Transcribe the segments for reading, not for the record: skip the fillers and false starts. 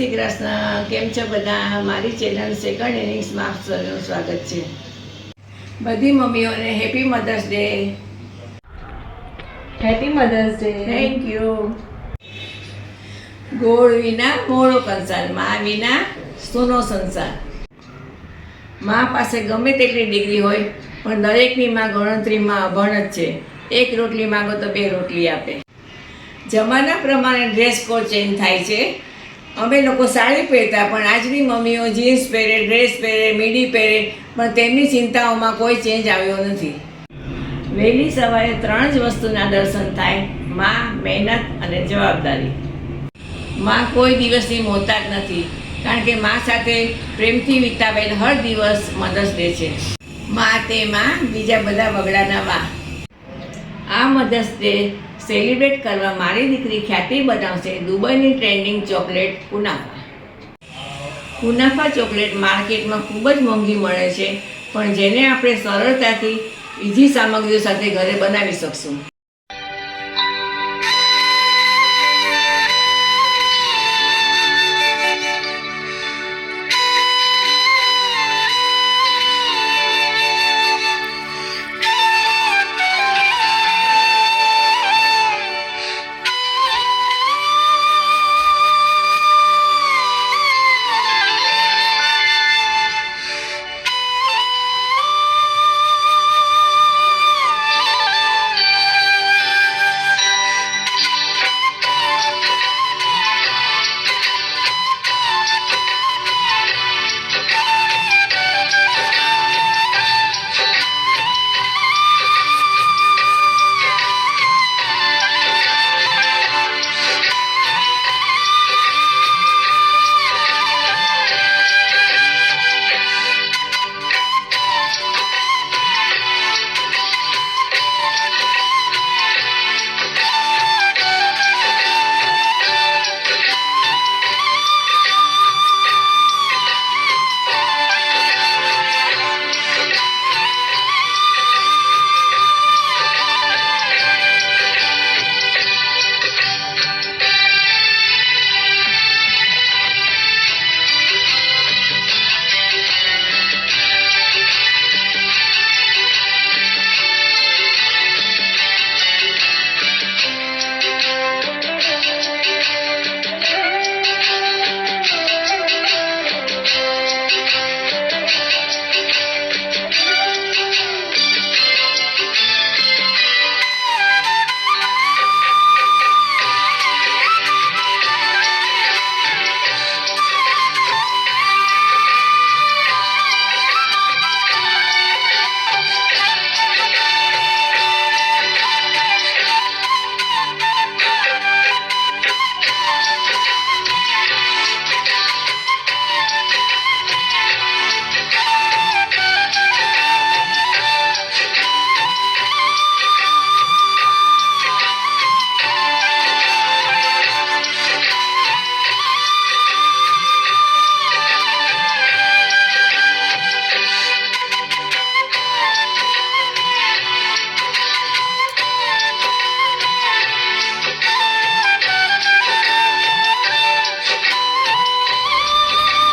શ્રી કૃષ્ણ. કેમ છો બધા? મારી ચેનલ સેકન્ડ ઇનિંગ્સમાં આપ સૌનું સ્વાગત છે. બધી મમ્મીઓને happy mother's day. Happy mother's day. Thank you. ગોળ વિના મોળો કંસાર, માં વિના સૂનો સંસાર. માં પાસે ગમે તેટલી ડિગ્રી હોય પણ દરેકની માં ગણતરીમાં અભણ જ છે. એક રોટલી માંગો તો 2 રોટલી આપે. જમાના પ્રમાણે ડ્રેસ કોડ ચેન્જ થાય છે. અમે લોકો સાડી પહેરતા પણ આજની મમ્મીઓ જીન્સ પહેરે, ડ્રેસ પહેરે, મીડી પહેરે, પણ તેમની ચિંતાઓમાં કોઈ ચેન્જ આવ્યો નથી. વહેલી સવારે 3 જ વસ્તુના દર્શન થાય: માં, મહેનત અને જવાબદારી. માં કોઈ દિવસની મોહતાજ નથી, કારણ કે માં સાથે પ્રેમથી વિતાવેલ હર દિવસ મધર્સ ડે છે. માં તે માં, બીજા બધા વગડાના વા. આ મધર્સ ડે સેલિબ્રેટ કરવા મારી દીકરી ખ્યાતિ બનાવશે દુબઈની ટ્રેન્ડિંગ ચોકલેટ કુનાફા. કુનાફા ચોકલેટ માર્કેટમાં ખૂબ જ મોંઘી મળે છે, પણ જેને આપણે સરળતાથી બીજી સામગ્રીઓ સાથે ઘરે બનાવી શકશું.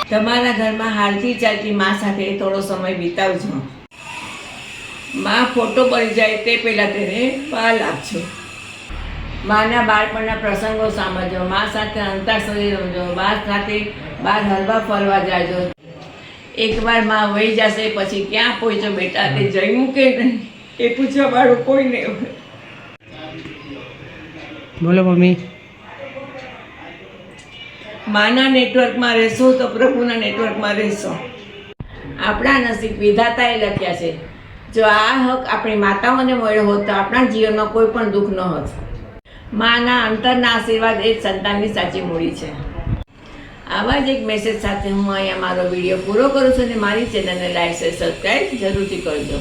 તમારા ઘરમાં હાલતી ચાલતી માં સાથે થોડો સમય વિતાવજો. માં ફોટો પડી જાય તે પહેલાં તેને પાલ આપજો. માના બાળપણના પ્રસંગો સાંભળજો. માં સાથે અંતાક્ષરી રમજો. બા સાથે બહાર હરવા ફરવા જાજો. એકવાર માં વહી જશે પછી ક્યાં પહોંચો બેટા તે જમ્યું કે નહીં એ પૂછવા વાળું કોઈ નહીં હોય. બોલો મમ્મી. માના નેટવર્કમાં રહેશો તો પ્રભુના નેટવર્કમાં રહેશો. આપણા નસીબ વિધાતાએ લખ્યા છે. જો આ હક આપણી માતાઓને મળ્યો હોત તો આપણા જીવનમાં કોઈ પણ દુઃખ ન હોત. માના અંતરના આશીર્વાદ એ જ સંતાનની સાચી મૂડી છે. આવા જ એક મેસેજ સાથે હું અહીંયા મારો વિડીયો પૂરો કરું છું અને મારી ચેનલને લાઈક શેર સબસ્ક્રાઈબ જરૂરથી કરજો.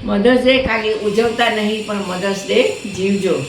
મધર્સ ડે ખાલી ઉજવતા નહીં પણ મધર્સ ડે જીવજો.